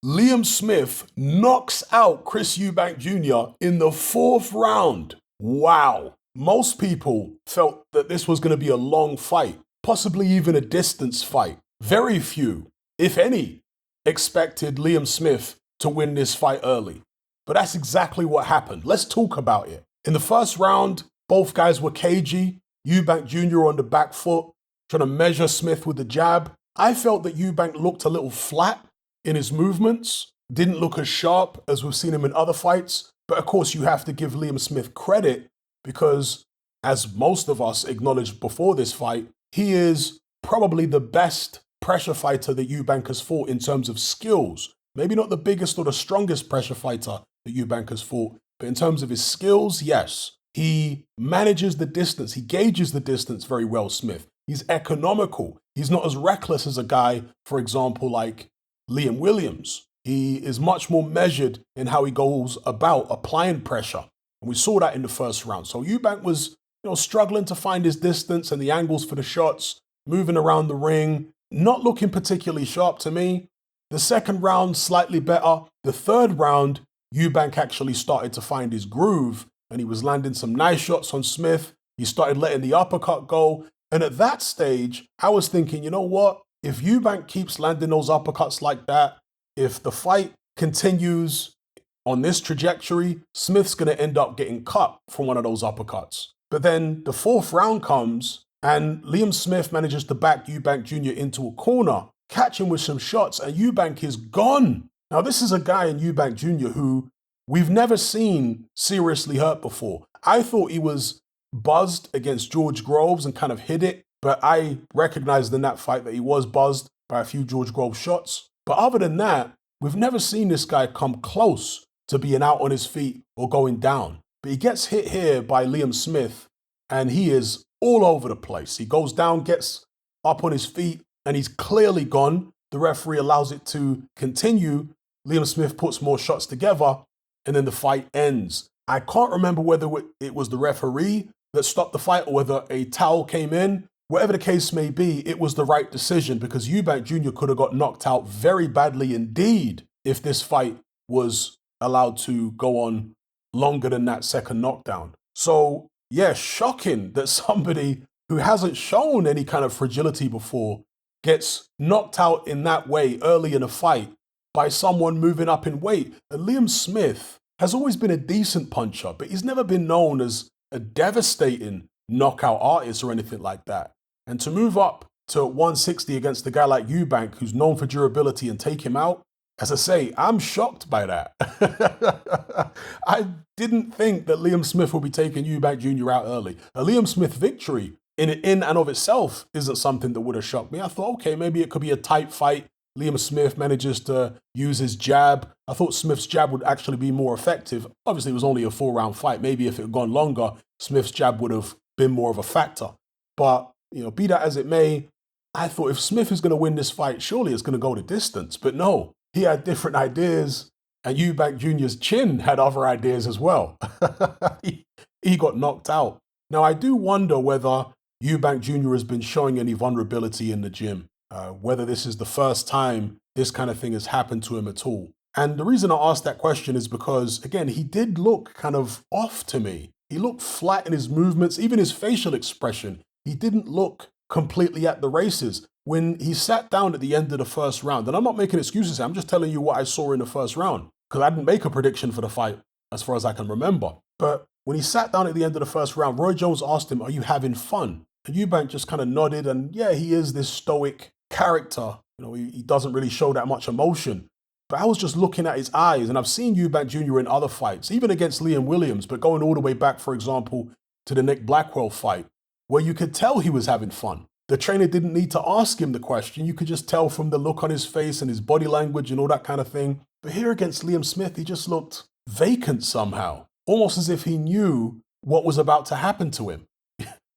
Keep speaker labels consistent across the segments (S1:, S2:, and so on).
S1: Liam Smith knocks out Chris Eubank Jr. in the fourth round. Wow. Most people felt that this was going to be a long fight, possibly even a distance fight. Very few, if any, expected Liam Smith to win this fight early. But that's exactly what happened. Let's talk about it. In the first round, both guys were cagey. Eubank Jr. on the back foot, trying to measure Smith with the jab. I felt that Eubank looked a little flat in his movements, didn't look as sharp as we've seen him in other fights. But of course, you have to give Liam Smith credit because, as most of us acknowledged before this fight, he is probably the best pressure fighter that Eubank has fought in terms of skills. Maybe not the biggest or the strongest pressure fighter that Eubank has fought, but in terms of his skills, yes. He manages the distance. He gauges the distance very well, Smith. He's economical. He's not as reckless as a guy, for example, like Liam Williams. He is much more measured in how he goes about applying pressure. And we saw that in the first round. So Eubank was, struggling to find his distance and the angles for the shots, moving around the ring, not looking particularly sharp to me. The second round, slightly better. The third round, Eubank actually started to find his groove and he was landing some nice shots on Smith. He started letting the uppercut go. And at that stage, I was thinking, you know what? If Eubank keeps landing those uppercuts like that, if the fight continues on this trajectory, Smith's going to end up getting cut from one of those uppercuts. But then the fourth round comes and Liam Smith manages to back Eubank Jr. into a corner, catch him with some shots, and Eubank is gone. Now, this is a guy in Eubank Jr. who we've never seen seriously hurt before. I thought he was buzzed against George Groves and kind of hid it, but I recognized in that fight that he was buzzed by a few George Groves shots. But other than that, we've never seen this guy come close to being out on his feet or going down. But he gets hit here by Liam Smith, and he is all over the place. He goes down, gets up on his feet, and he's clearly gone. The referee allows it to continue. Liam Smith puts more shots together, and then the fight ends. I can't remember whether it was the referee that stopped the fight or whether a towel came in. Whatever the case may be, it was the right decision because Eubank Jr. could have got knocked out very badly indeed if this fight was allowed to go on longer than that second knockdown. So, yeah, shocking that somebody who hasn't shown any kind of fragility before gets knocked out in that way early in a fight by someone moving up in weight. And Liam Smith has always been a decent puncher, but he's never been known as a devastating knockout artist or anything like that. And to move up to 160 against a guy like Eubank, who's known for durability, and take him out, as I say, I'm shocked by that. I didn't think that Liam Smith would be taking Eubank Jr. out early. A Liam Smith victory in and of itself isn't something that would have shocked me. I thought, okay, maybe it could be a tight fight. Liam Smith manages to use his jab. I thought Smith's jab would actually be more effective. Obviously, it was only a 4-round fight. Maybe if it had gone longer, Smith's jab would have been more of a factor. But, be that as it may, I thought if Smith is going to win this fight, surely it's going to go the distance. But no, he had different ideas, and Eubank Jr.'s chin had other ideas as well. he got knocked out. Now, I do wonder whether Eubank Jr. has been showing any vulnerability in the gym. Whether this is the first time this kind of thing has happened to him at all. And the reason I asked that question is because, again, he did look kind of off to me. He looked flat in his movements, even his facial expression. He didn't look completely at the races. When he sat down at the end of the first round, and I'm not making excuses here, I'm just telling you what I saw in the first round, because I didn't make a prediction for the fight as far as I can remember. But when he sat down at the end of the first round, Roy Jones asked him, "Are you having fun?" And Eubank just kind of nodded, and yeah, he is this stoic character. He doesn't really show that much emotion. But I was just looking at his eyes, and I've seen Eubank Jr. in other fights, even against Liam Williams, but going all the way back, for example, to the Nick Blackwell fight, where you could tell he was having fun. The trainer didn't need to ask him the question. You could just tell from the look on his face and his body language and all that kind of thing. But here against Liam Smith, he just looked vacant somehow, almost as if he knew what was about to happen to him.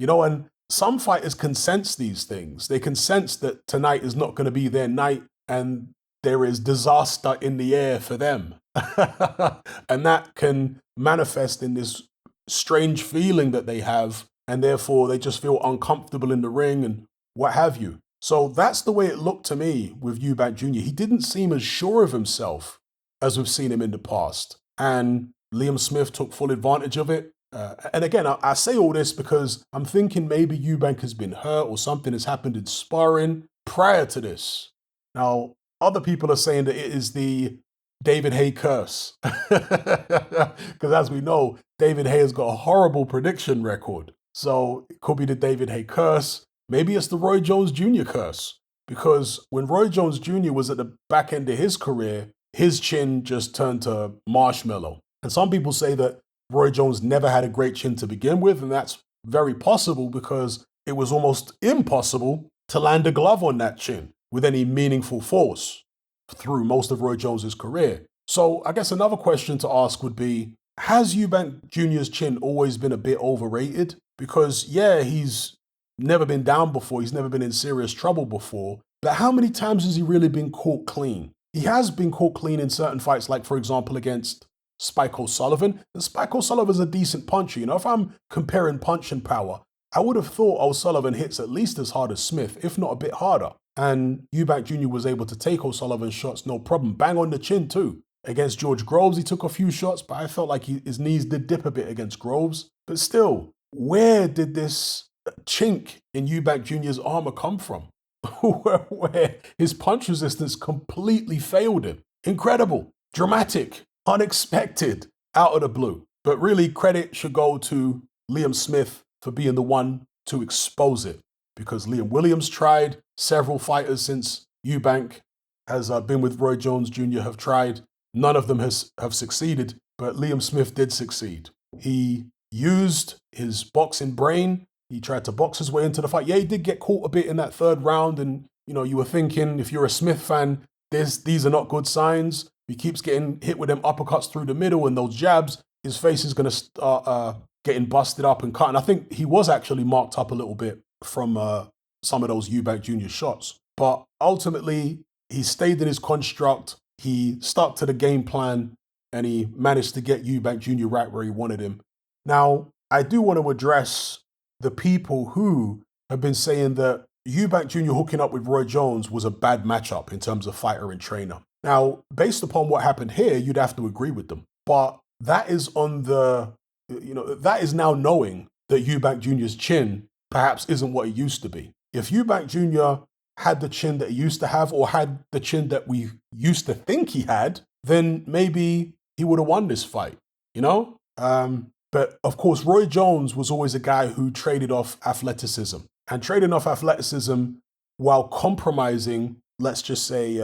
S1: And some fighters can sense these things. They can sense that tonight is not going to be their night and there is disaster in the air for them. And that can manifest in this strange feeling that they have, and therefore they just feel uncomfortable in the ring and what have you. So that's the way it looked to me with Eubank Jr. He didn't seem as sure of himself as we've seen him in the past. And Liam Smith took full advantage of it. And again, I say all this because I'm thinking maybe Eubank has been hurt or something has happened in sparring prior to this. Now, other people are saying that it is the David Haye curse. Because as we know, David Haye has got a horrible prediction record. So it could be the David Haye curse. Maybe it's the Roy Jones Jr. curse. Because when Roy Jones Jr. was at the back end of his career, his chin just turned to marshmallow. And some people say that Roy Jones never had a great chin to begin with, and that's very possible because it was almost impossible to land a glove on that chin with any meaningful force through most of Roy Jones's career. So I guess another question to ask would be, has Eubank Jr.'s chin always been a bit overrated? Because yeah, he's never been down before, he's never been in serious trouble before, but how many times has he really been caught clean? He has been caught clean in certain fights, like for example against Spike O'Sullivan. And Spike O'Sullivan's a decent puncher. You know, if I'm comparing punching power, I would have thought O'Sullivan hits at least as hard as Smith, if not a bit harder. And Eubank Jr. was able to take O'Sullivan's shots, no problem. Bang on the chin too. Against George Groves, he took a few shots, but I felt like his knees did dip a bit against Groves. But still, where did this chink in Eubank Jr.'s armor come from? Where his punch resistance completely failed him. Incredible, dramatic, unexpected, out of the blue. But really, credit should go to Liam Smith for being the one to expose it. Because Liam Williams tried, several fighters since Eubank has been with Roy Jones Jr. have tried. None of them have succeeded, but Liam Smith did succeed. He used his boxing brain. He tried to box his way into the fight. Yeah, he did get caught a bit in that third round, and you know, you were thinking, if you're a Smith fan, these are not good signs. He keeps getting hit with them uppercuts through the middle and those jabs. His face is going to start getting busted up and cut. And I think he was actually marked up a little bit from some of those Eubank Jr. shots. But ultimately, he stayed in his construct. He stuck to the game plan, and he managed to get Eubank Jr. right where he wanted him. Now, I do want to address the people who have been saying that Eubank Jr. hooking up with Roy Jones was a bad matchup in terms of fighter and trainer. Now, based upon what happened here, you'd have to agree with them. But that is that is now knowing that Eubank Jr.'s chin perhaps isn't what it used to be. If Eubank Jr. had the chin that he used to have, or had the chin that we used to think he had, then maybe he would have won this fight, you know? But of course, Roy Jones was always a guy who traded off athleticism. And trading off athleticism while compromising, let's just say,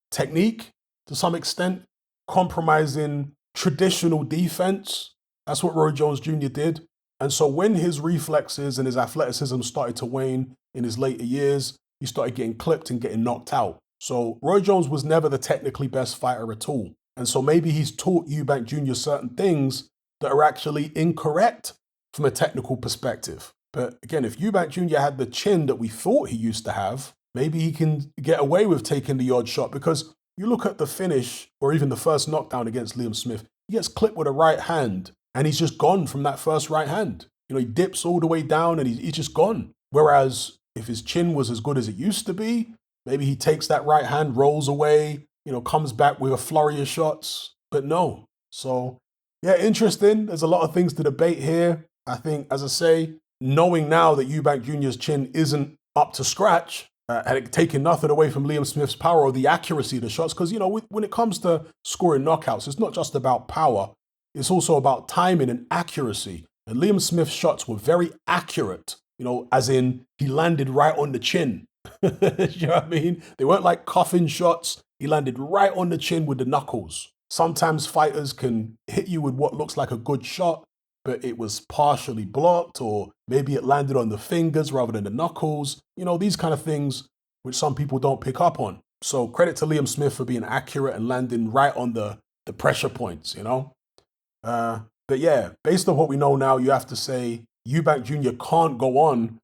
S1: technique to some extent, compromising traditional defense. That's what Roy Jones Jr. did. And so when his reflexes and his athleticism started to wane in his later years, he started getting clipped and getting knocked out. So Roy Jones was never the technically best fighter at all. And so maybe he's taught Eubank Jr. certain things that are actually incorrect from a technical perspective. But again, if Eubank Jr. had the chin that we thought he used to have, maybe he can get away with taking the odd shot, because you look at the finish or even the first knockdown against Liam Smith, he gets clipped with a right hand and he's just gone from that first right hand. You know, he dips all the way down and he's just gone. Whereas if his chin was as good as it used to be, maybe he takes that right hand, rolls away, comes back with a flurry of shots, but no. So yeah, interesting. There's a lot of things to debate here. I think, as I say, knowing now that Eubank Jr.'s chin isn't up to scratch, and taking nothing away from Liam Smith's power or the accuracy of the shots, because, when it comes to scoring knockouts, it's not just about power, it's also about timing and accuracy. And Liam Smith's shots were very accurate, as in he landed right on the chin. You know what I mean? They weren't like coffin shots. He landed right on the chin with the knuckles. Sometimes fighters can hit you with what looks like a good shot, but it was partially blocked, or maybe it landed on the fingers rather than the knuckles. These kind of things which some people don't pick up on. So credit to Liam Smith for being accurate and landing right on the pressure points, But yeah, based on what we know now, you have to say Eubank Jr. can't go on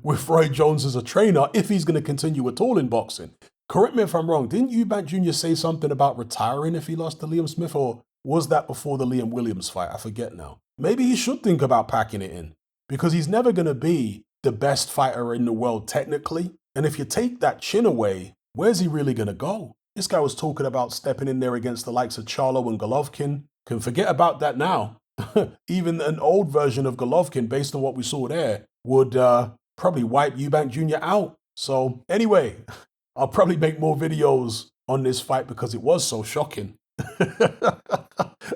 S1: with Roy Jones as a trainer if he's going to continue at all in boxing. Correct me if I'm wrong. Didn't Eubank Jr. say something about retiring if he lost to Liam Smith, or was that before the Liam Williams fight? I forget now. Maybe he should think about packing it in, because he's never going to be the best fighter in the world technically. And if you take that chin away, where's he really going to go? This guy was talking about stepping in there against the likes of Charlo and Golovkin. Can forget about that now. Even an old version of Golovkin, based on what we saw there, would probably wipe Eubank Jr. out. So anyway, I'll probably make more videos on this fight because it was so shocking.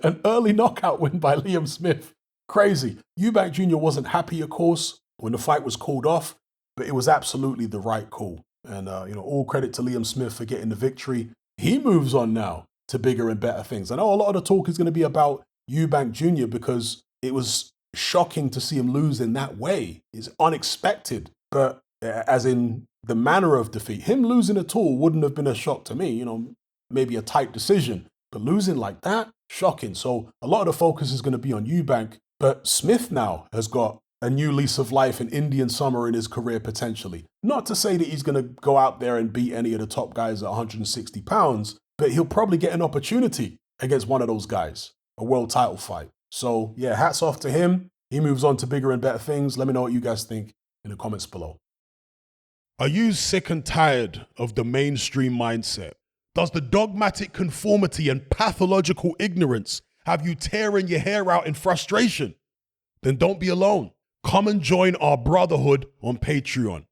S1: An early knockout win by Liam Smith. Crazy. Eubank Jr. wasn't happy, of course, when the fight was called off, but it was absolutely the right call. And, all credit to Liam Smith for getting the victory. He moves on now to bigger and better things. I know a lot of the talk is going to be about Eubank Jr. because it was shocking to see him lose in that way. It's unexpected, but as in the manner of defeat, him losing at all wouldn't have been a shock to me, maybe a tight decision, but losing like that, shocking. So a lot of the focus is going to be on Eubank, but Smith now has got a new lease of life in Indian summer in his career potentially. Not to say that he's going to go out there and beat any of the top guys at 160 pounds, but he'll probably get an opportunity against one of those guys, a world title fight. So yeah, hats off to him. He moves on to bigger and better things. Let me know what you guys think in the comments below. Are you sick and tired of the mainstream mindset? Does the dogmatic conformity and pathological ignorance have you tearing your hair out in frustration? Then don't be alone. Come and join our brotherhood on Patreon.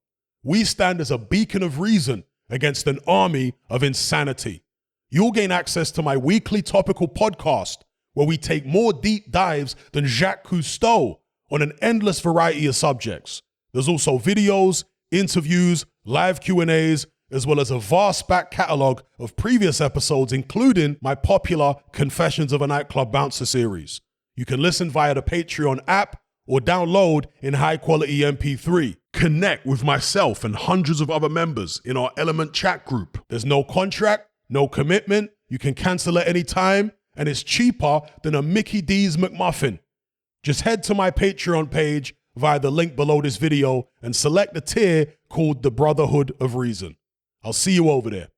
S1: We stand as a beacon of reason against an army of insanity. You'll gain access to my weekly topical podcast where we take more deep dives than Jacques Cousteau on an endless variety of subjects. There's also videos, interviews, live Q&As, as well as a vast back catalogue of previous episodes, including my popular Confessions of a Nightclub Bouncer series. You can listen via the Patreon app or download in high-quality MP3. Connect with myself and hundreds of other members in our Element chat group. There's no contract, no commitment, you can cancel at any time, and it's cheaper than a Mickey D's McMuffin. Just head to my Patreon page via the link below this video and select the tier called the Brotherhood of Reason. I'll see you over there.